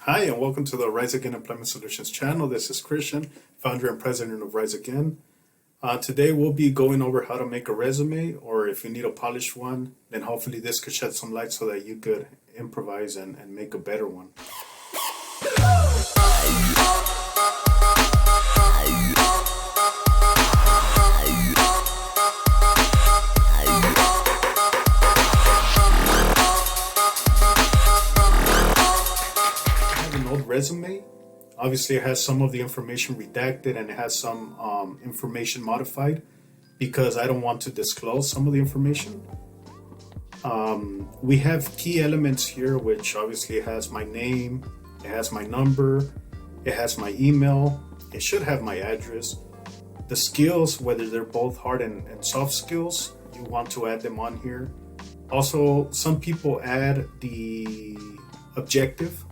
Hi, and welcome to the Rise Again Employment Solutions channel. This is Christian, founder and president of Rise Again. Today, we'll be going over how to make a resume, or if you need a polished one, then hopefully this could shed some light so that you could improvise and make a better one. Resume. Obviously, it has some of the information redacted and it has some information modified because I don't want to disclose some of the information. We have key elements here, which obviously has my name, it has my number, it has my email, it should have my address. The skills, whether they're both hard and soft skills, you want to add them on here. Also, some people add the objective,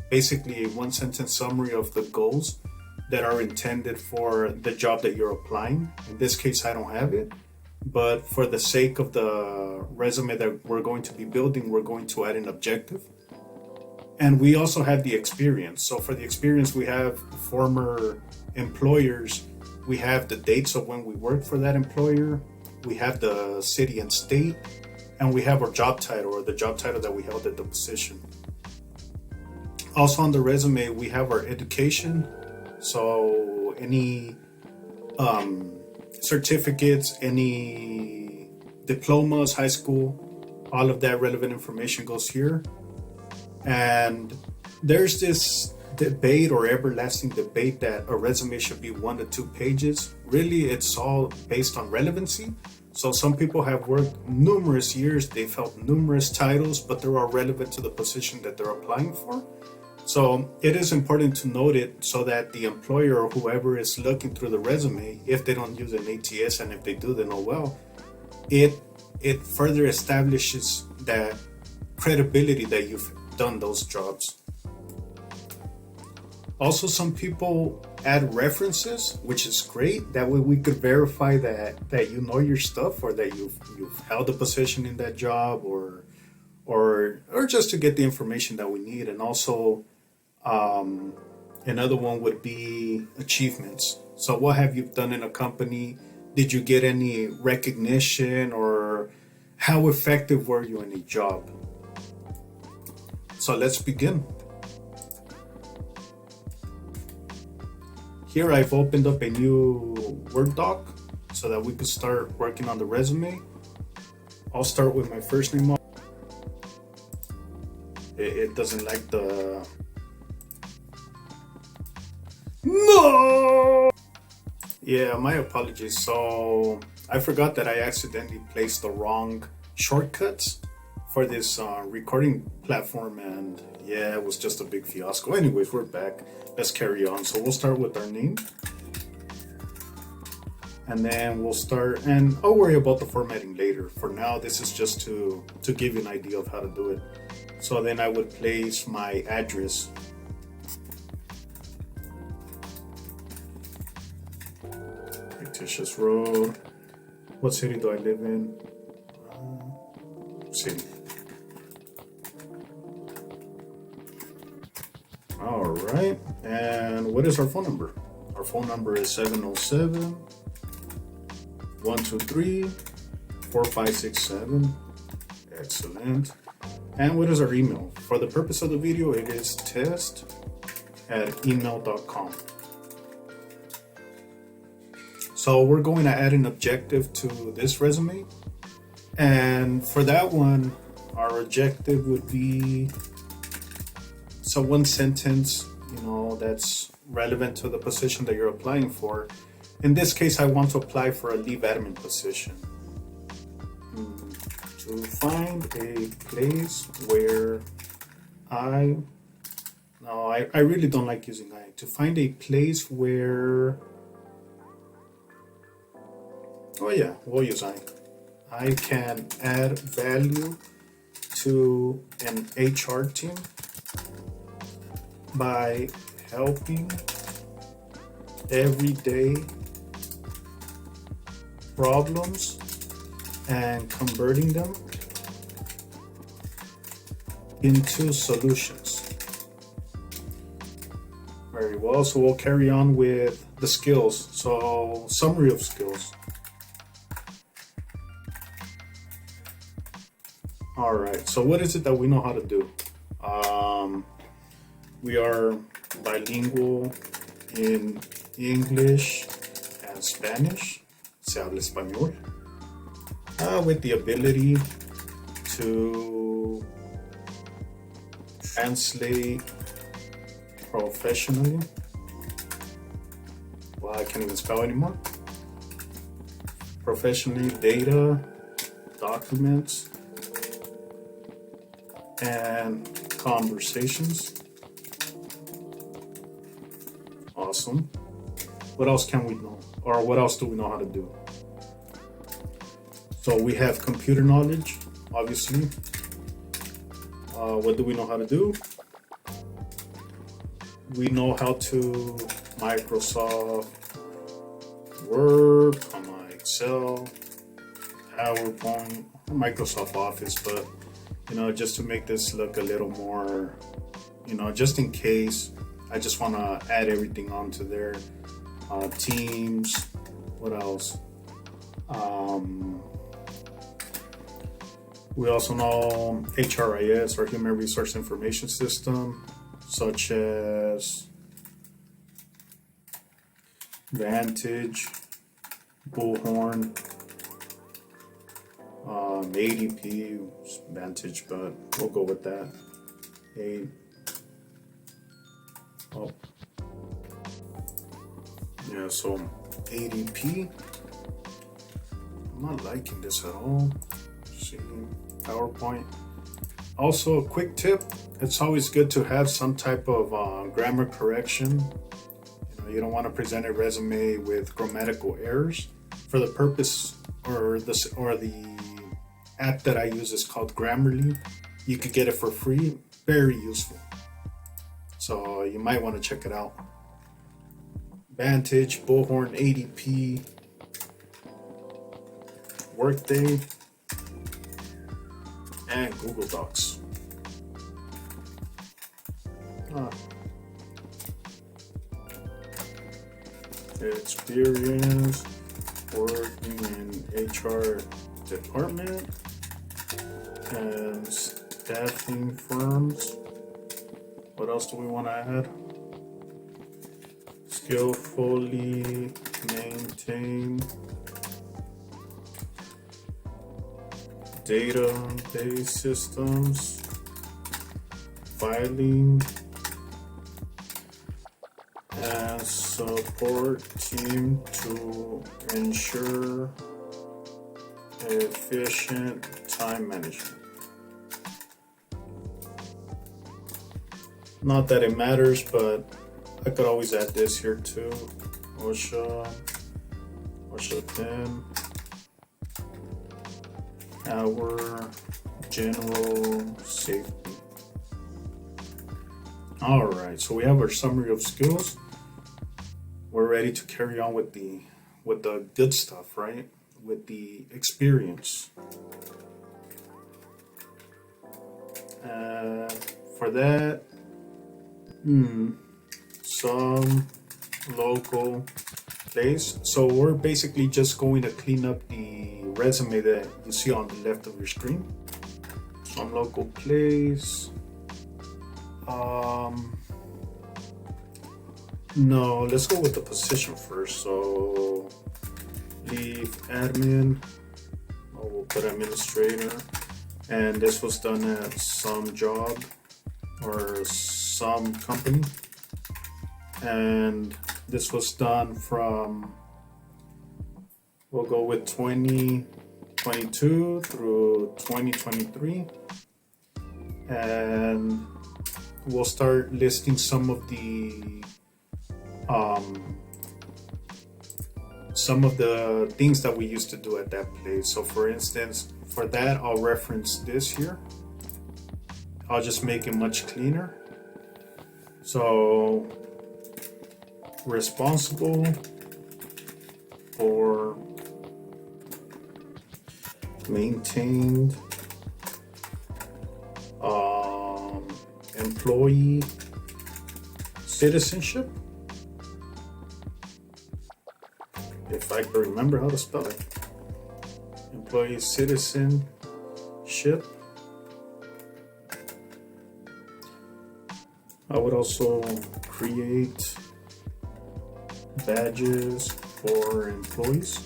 basically a one-sentence summary of the goals that are intended for the job that you're applying. In this case, I don't have it, but for the sake of the resume that we're going to be building, we're going to add an objective. And we also have the experience. So for the experience, we have former employers, we have the dates of when we worked for that employer, we have the city and state, and we have our job title, or the job title that we held at the position. Also on the resume, we have our education. So any certificates, any diplomas, high school, all of that relevant information goes here. And there's this debate or everlasting debate that a resume should be 1 to 2 pages. Really, it's all based on relevancy. So some people have worked numerous years, they've held numerous titles, but they're all relevant to the position that they're applying for. So it is important to note it so that the employer or whoever is looking through the resume, if they don't use an ATS, and if they do, then oh well, it further establishes that credibility that you've done those jobs. Also, some people add references, which is great. That way we could verify that you know your stuff, or that you've held a position in that job, or just to get the information that we need. And also, another one would be achievements. So what have you done in a company? Did you get any recognition, or how effective were you in a job? So let's begin. Here I've opened up a new Word doc so that we could start working on the resume. I'll start with my first name. It doesn't like the... No! Yeah, my apologies. So I forgot that I accidentally placed the wrong shortcuts for this recording platform, and yeah, it was just a big fiasco. Anyways, we're back. Let's carry on. So we'll start with our name, and then we'll start, and I'll worry about the formatting later. For now, this is just to give you an idea of how to do it. So then I would place my address. Fictitious Road. What city do I live in? City. All right. And what is our phone number? Our phone number is 707-123-4567. Excellent. And what is our email? For the purpose of the video, it is test@email.com. So we're going to add an objective to this resume. And for that one, our objective would be one sentence, that's relevant to the position that you're applying for. In this case, I want to apply for a leave admin position. To find a place where I really don't like using I. To find a place where, we'll use I can add value to an HR team by helping everyday problems and converting them into solutions. Very well. So we'll carry on with the skills. So summary of skills. All right. So what is it that we know how to do? We are bilingual in English and Spanish. Se habla español. With the ability to translate professionally. Well, I can't even spell anymore. Professionally, data, documents, and conversations. Awesome. What else can we know? Or what else do we know how to do? So we have computer knowledge, obviously. What do we know how to do? We know how to Microsoft Word, Excel, PowerPoint, Microsoft Office, but just to make this look a little more, just in case, I just want to add everything onto there. Teams, what else? We also know HRIS, or Human Resource Information System, such as Vantage, Bullhorn, ADP, Vantage, but we'll go with that. Yeah, so ADP. I'm not liking this at all. See, PowerPoint. Also, a quick tip: it's always good to have some type of grammar correction. You don't want to present a resume with grammatical errors. For the purpose, or the app that I use is called Grammarly. You could get it for free. Very useful. So you might want to check it out. Vantage, Bullhorn, ADP, Workday, and Google Docs. Experience working in HR department and staffing firms. What else do we want to add? Skillfully maintain database systems, filing, and support team to ensure efficient time management. Not that it matters, but I could always add this here too. OSHA 10, our general safety. All right, so we have our summary of skills. We're ready to carry on with the good stuff, right? With the experience. For that, some local place. So we're basically just going to clean up the resume that you see on the left of your screen. Some local place. No, let's go with the position first. So leave admin. We'll put administrator. And this was done at some job or some company. And this was done from, we'll go with 2022 through 2023. And we'll start listing some of the things that we used to do at that place. So for instance, for that, I'll reference this here. I'll just make it much cleaner. So responsible for maintained employee citizenship, if I can remember how to spell it. Employee citizenship. I would also create badges for employees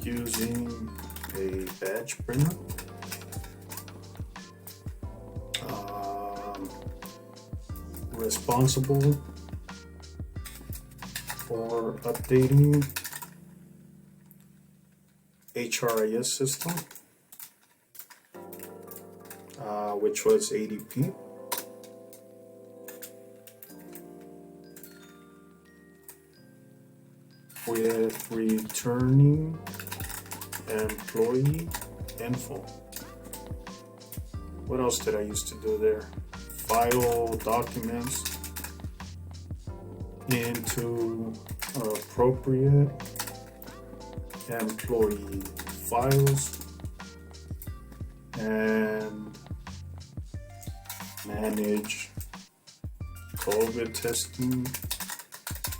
using a badge printer. Responsible for updating HRIS system, which was ADP. With returning employee info. What else did I used to do there? File documents into appropriate employee files and manage COVID testing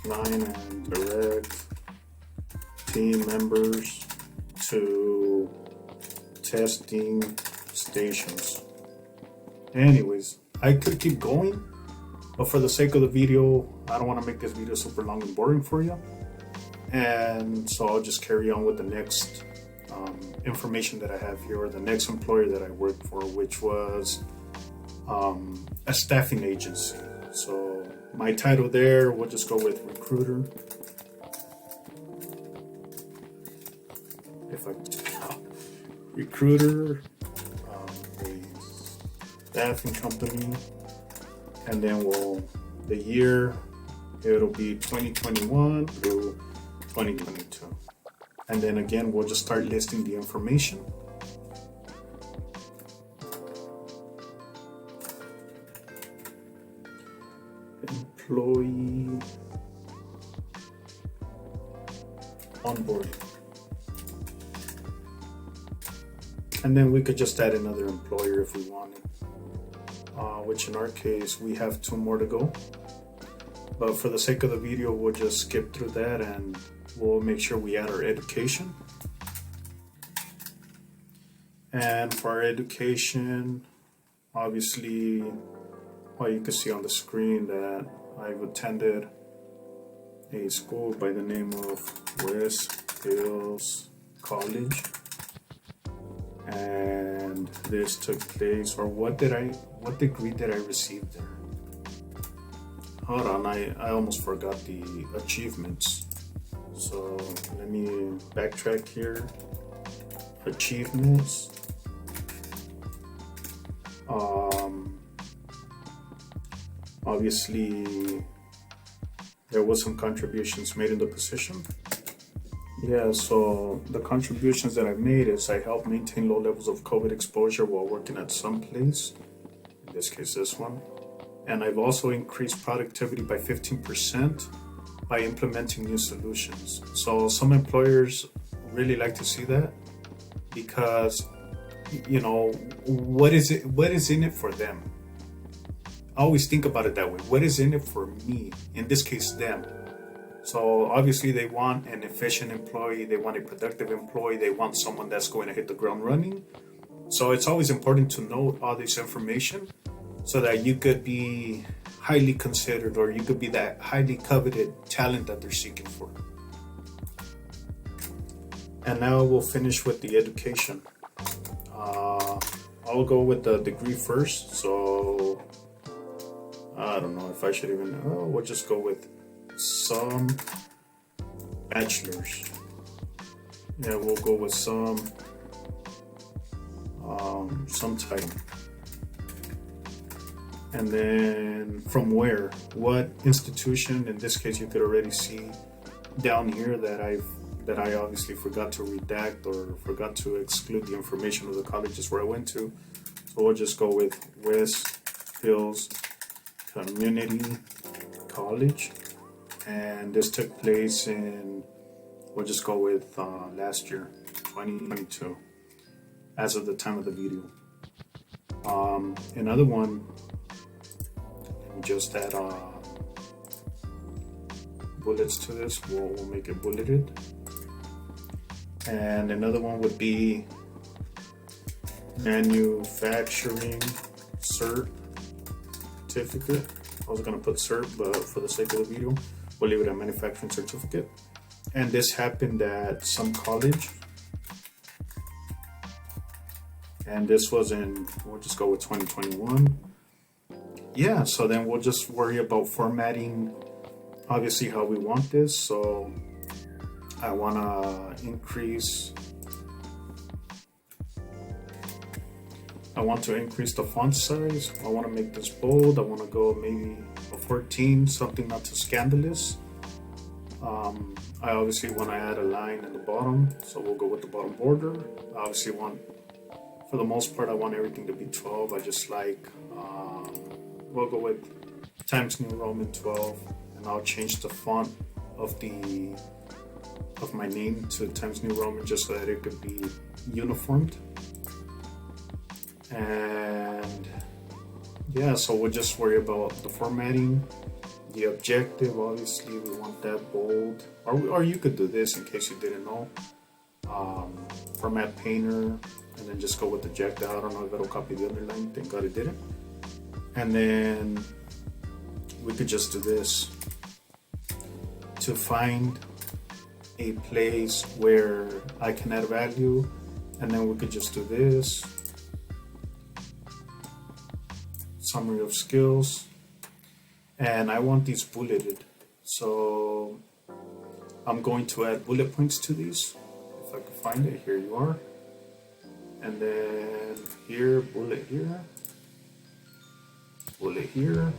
line and direct team members to testing stations. Anyways, I could keep going, but for the sake of the video, I don't want to make this video super long and boring for you. And so I'll just carry on with the next information that I have here, or the next employer that I worked for, which was a staffing agency. So my title there, we'll just go with recruiter. Recruiter, a staffing company, and then the year, it'll be 2021 through 2022. And then again, we'll just start listing the information. Employee onboarding. And then we could just add another employer if we wanted, which in our case, we have 2 more to go. But for the sake of the video, we'll just skip through that and we'll make sure we add our education. And for our education, obviously, well, you can see on the screen that I've attended a school by the name of West Hills College. And this took place, or what degree did I receive there? Hold on, I almost forgot the achievements. So let me backtrack here. Achievements. Obviously, there was some contributions made in the position. Yeah, so the contributions that I made is I helped maintain low levels of COVID exposure while working at some place, in this case this one. And I've also increased productivity by 15% by implementing new solutions. So some employers really like to see that because, you know, what is in it for them? I always think about it that way. What is in it for me? In this case, them. So obviously they want an efficient employee, they want a productive employee, they want someone that's going to hit the ground running. So it's always important to know all this information so that you could be highly considered, or you could be that highly coveted talent that they're seeking for. And now we'll finish with the education. I'll go with the degree first. So I don't know if I should even, we'll just go with some bachelor's. Yeah, we'll go with some type. And then from where, what institution? In this case, you could already see down here that I obviously forgot to redact or forgot to exclude the information of the colleges where I went to. So we'll just go with West Hills Community College. And this took place in, we'll just go with last year, 2022, as of the time of the video. Another one, let me just add bullets to this. We'll make it bulleted. And another one would be manufacturing certificate. I was gonna put cert, but for the sake of the video, we'll leave it at manufacturing certificate. And this happened at some college. And this was we'll just go with 2021. Yeah, so then we'll just worry about formatting, obviously, how we want this. So I want to increase the font size. I want to make this bold. I want to go maybe a 14, something not too scandalous. I obviously want to add a line in the bottom, so we'll go with the bottom border. I obviously for the most part, I want everything to be 12. I just like, we'll go with Times New Roman 12, and I'll change the font of my name to Times New Roman just so that it could be uniformed. And yeah, so we'll just worry about the formatting. The objective, obviously, we want that bold, or you could do this in case you didn't know. Format Painter, and then just go with eject. I don't know if it'll copy the underline. Thank God it didn't. And then we could just do this to find a place where I can add value, and then we could just do this. Summary of skills. And I want these bulleted, so I'm going to add bullet points to these. If I can find it, here you are. And then here, bullet here, bullet here,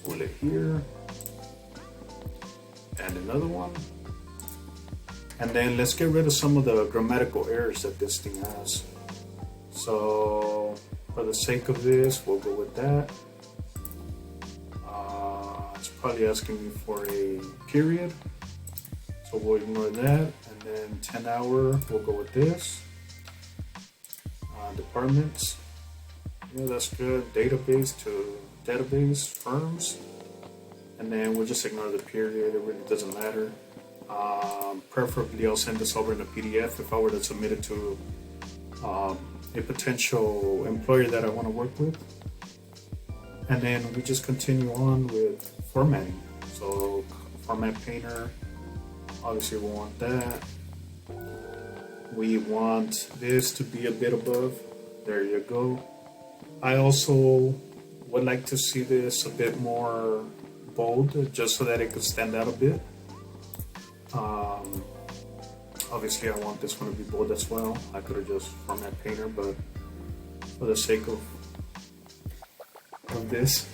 bullet here, and another one. And then let's get rid of some of the grammatical errors that this thing has. So for the sake of this, we'll go with that. It's probably asking me for a period, so we'll ignore that. And then 10 hour, we'll go with this. Departments, yeah, that's good. Database to database, firms, and then we'll just ignore the period. It really doesn't matter. Preferably, I'll send this over in a PDF if I were to submit it to a potential employer that I want to work with. And then we just continue on with formatting. So Format Painter, obviously we want that. We want this to be a bit above. There you go. I also would like to see this a bit more bold, just so that it could stand out a bit. Obviously I want this one to be bold as well. I could have just Format Painter, but for the sake of this,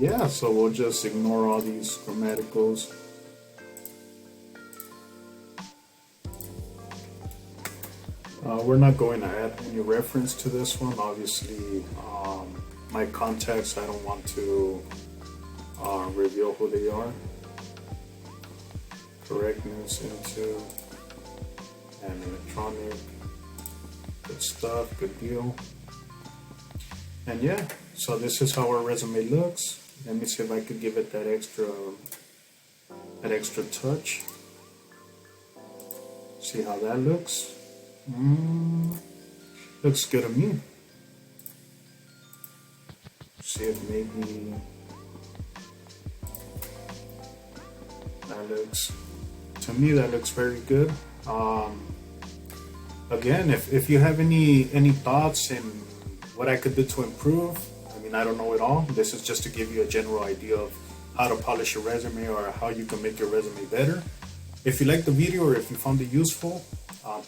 yeah, so we'll just ignore all these grammaticals. We're not going to add any reference to this one. Obviously, my contacts, I don't want to reveal who they are. Correctness into and electronic. Good stuff, good deal. And yeah, so this is how our resume looks. Let me see if I could give it that extra touch. See how that looks. Looks good to me. See if maybe that looks, to me that looks very good. Again, if you have any thoughts in what I could do to improve, I mean, I don't know it all. This is just to give you a general idea of how to polish your resume or how you can make your resume better. If you liked the video or if you found it useful,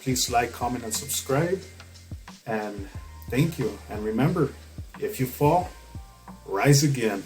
please like, comment, and subscribe. And thank you. And remember, if you fall, rise again.